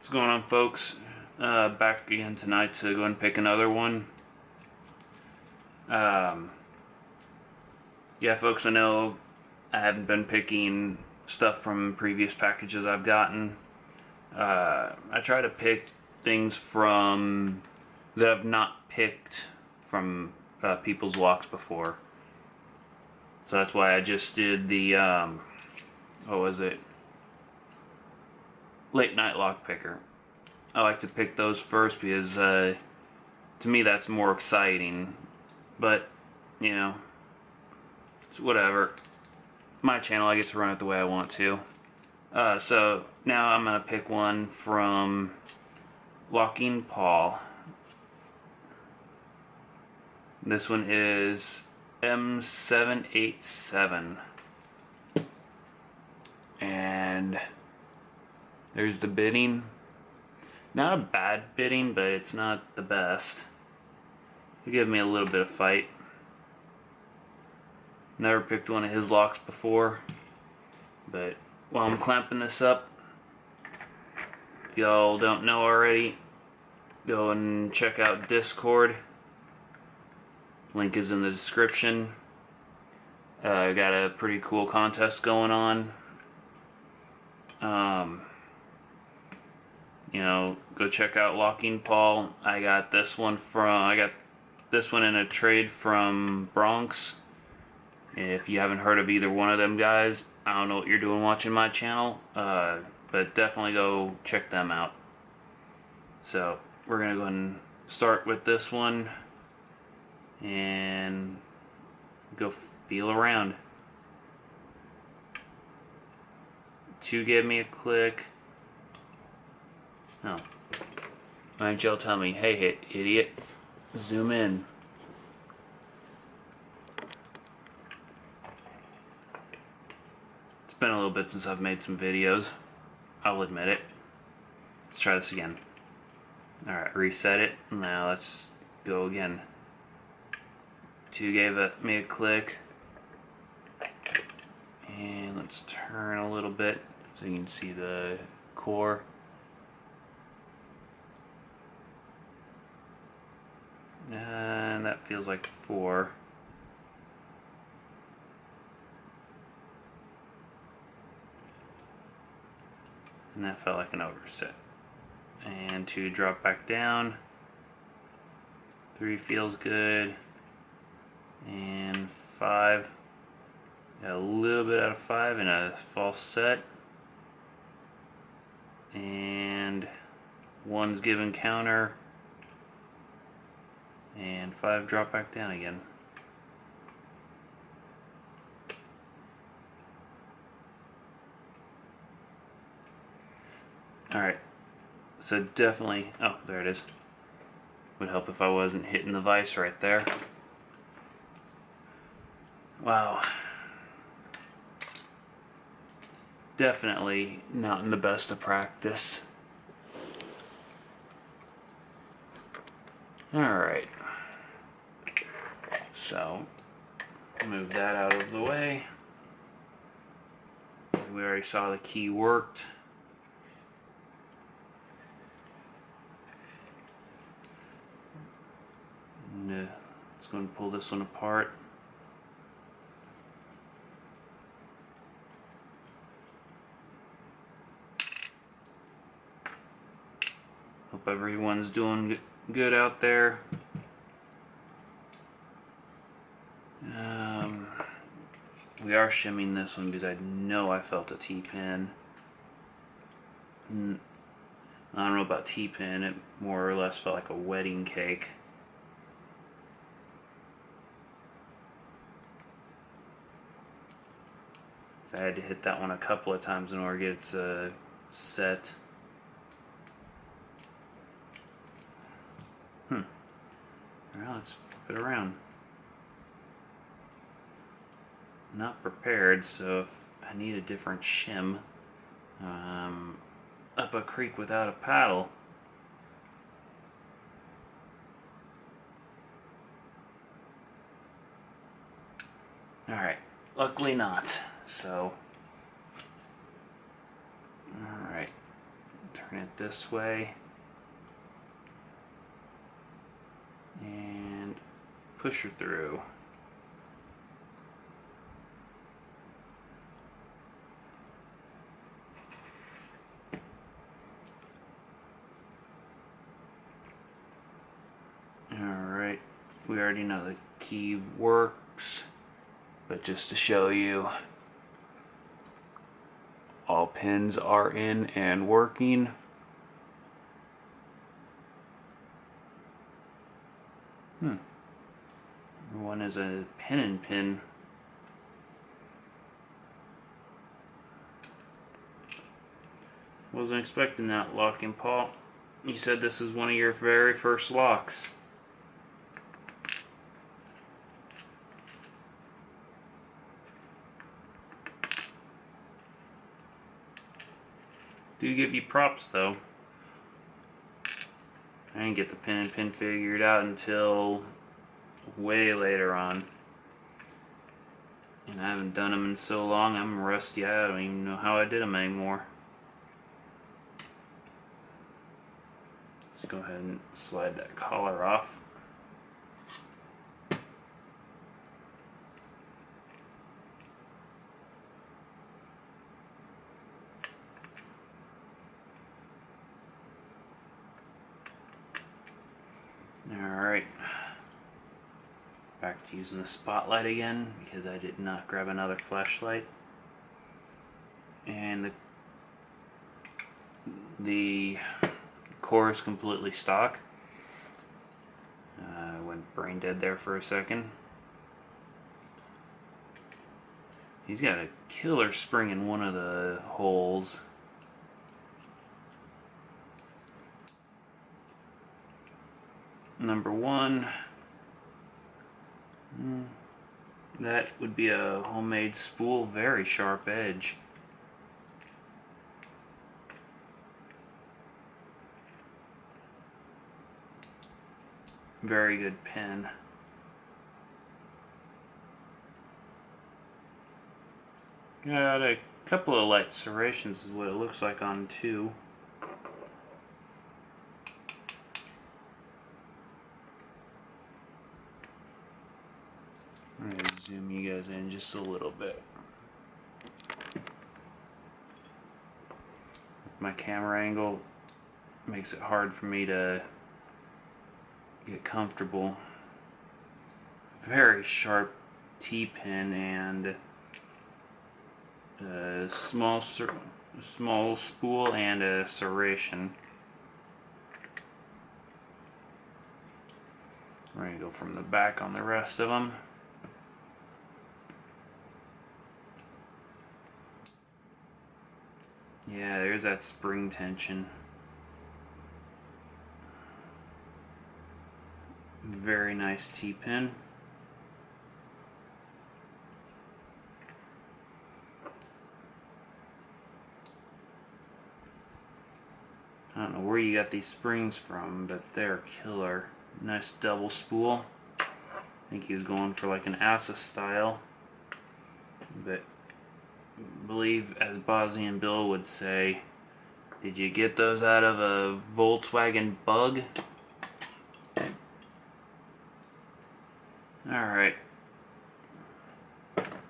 What's going on, folks? Back again tonight to go and pick another one. Yeah, folks, I know I haven't been picking stuff from previous packages I've gotten. I try to pick things from that I've not picked from people's locks before. So that's why I just did the, what was it? Late night lock picker. I like to pick those first because to me that's more exciting. But, you know, it's whatever. My channel, I get to run it the way I want to. So now I'm going to pick one from Locking Paul. This one is M787. And there's the bitting. Not a bad bitting, but it's not the best. He gave me a little bit of fight. Never picked one of his locks before, but while I'm clamping this up, if y'all don't know already, go and check out Discord. Link is in the description. I got a pretty cool contest going on. You know, go check out Locking Paul. I got this one in a trade from Bronx. If you haven't heard of either one of them guys, I don't know what you're doing watching my channel, but definitely go check them out. So we're gonna go ahead and start with this one and go feel around. 2 gave me a click. Oh, why don't y'all tell me, hey idiot, zoom in. It's been a little bit since I've made some videos, I'll admit it. Let's try this again. Alright, reset it. Now let's go again. 2 gave me a click. And let's turn a little bit so you can see the core. And that feels like 4. And that felt like an overset. And 2 drop back down. 3 feels good. And 5. Got a little bit out of 5 and a false set. And 1's given counter. And 5 drop back down again. Alright, so definitely, oh, there it is. Would help if I wasn't hitting the vise right there. Wow. Definitely not in the best of practice. Alright. So, move that out of the way. We already saw the key worked. And, let's go and pull this one apart. Hope everyone's doing good out there. We are shimming this one because I know I felt a T-pin. I don't know about T-pin, it more or less felt like a wedding cake. So I had to hit that one a couple of times in order to get it set. Alright, let's flip it around. Not prepared, so if I need a different shim, up a creek without a paddle. Alright, luckily not. So, alright, working it this way. And push her through. Alright, we already know the key works, but just to show you, all pins are in and working. One is a pin and pin. Wasn't expecting that, Locking Paul. You said this is one of your very first locks. Do give you props though. I didn't get the pin and pin figured out until way later on. And I haven't done them in so long, I'm rusty. I don't even know how I did them anymore. Let's go ahead and slide that collar off. Alright, back to using the spotlight again because I did not grab another flashlight. And the core is completely stock. Went brain dead there for a second. He's got a killer spring in one of the holes. Number one, that would be a homemade spool, very sharp edge. Very good pin. Got a couple of light serrations is what it looks like on two. I'm going to zoom you guys in just a little bit. My camera angle makes it hard for me to get comfortable. Very sharp T-pin and a small spool and a serration. We're going to go from the back on the rest of them. Yeah, there's that spring tension. Very nice T-pin. I don't know where you got these springs from, but they're killer. Nice double spool. I think he was going for like an Assa style, but I believe, as Bozzy and Bill would say, did you get those out of a Volkswagen Bug? Alright.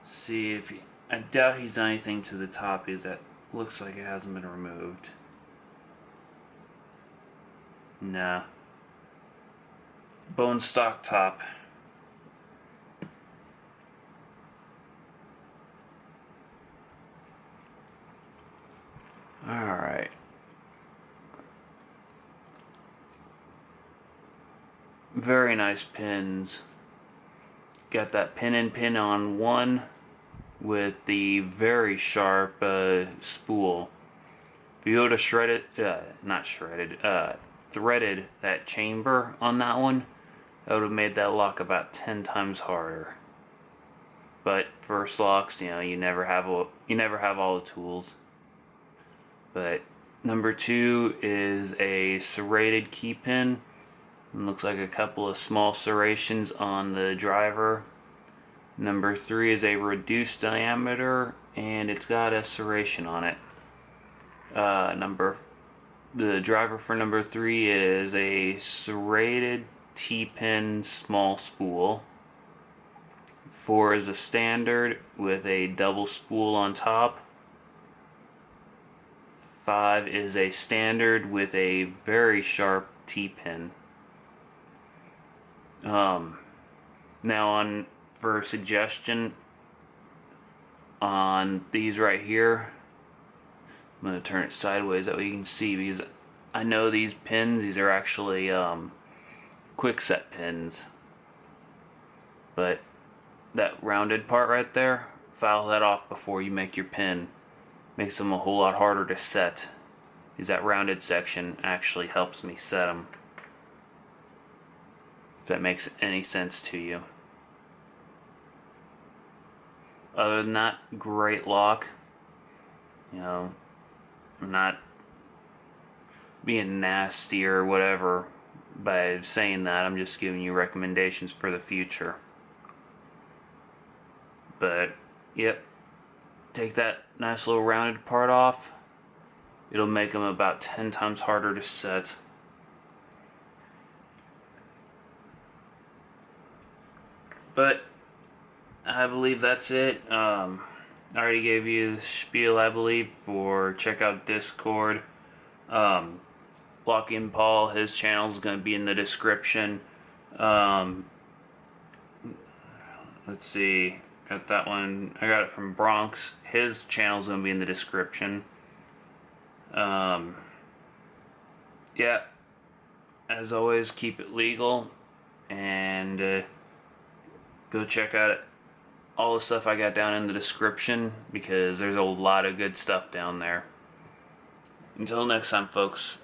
See if he, I doubt he's done anything to the top, because that looks like it hasn't been removed. Nah. Bone stock top. Alright. Very nice pins. Got that pin and pin on one with the very sharp spool. If you would have threaded that chamber on that one, that would have made that lock about 10 times harder. But first locks, you know, you never have all the tools. But number two is a serrated key pin. It looks like a couple of small serrations on the driver. Number three is a reduced diameter, and it's got a serration on it. Number The driver for number 3 is a serrated T-pin small spool. 4 is a standard with a double spool on top. 5 is a standard with a very sharp T-pin. Now for a suggestion on these right here, I'm going to turn it sideways that way you can see, because I know these pins, these are actually quick set pins, but that rounded part right there, file that off before you make your pin. Makes them a whole lot harder to set, because that rounded section actually helps me set them, if that makes any sense to you. Other than that, great lock. You know, I'm not being nasty or whatever by saying that. I'm just giving you recommendations for the future. But yep, take that nice little rounded part off. It'll make them about 10 times harder to set. But I believe that's it. I already gave you the spiel, I believe, for check out Discord. Locking Paul, his channel is going to be in the description. Let's see, got that one. I got it from Bronx. His channel is going to be in the description. Yeah, as always, keep it legal, and go check out all the stuff I got down in the description, because there's a lot of good stuff down there. Until next time, folks.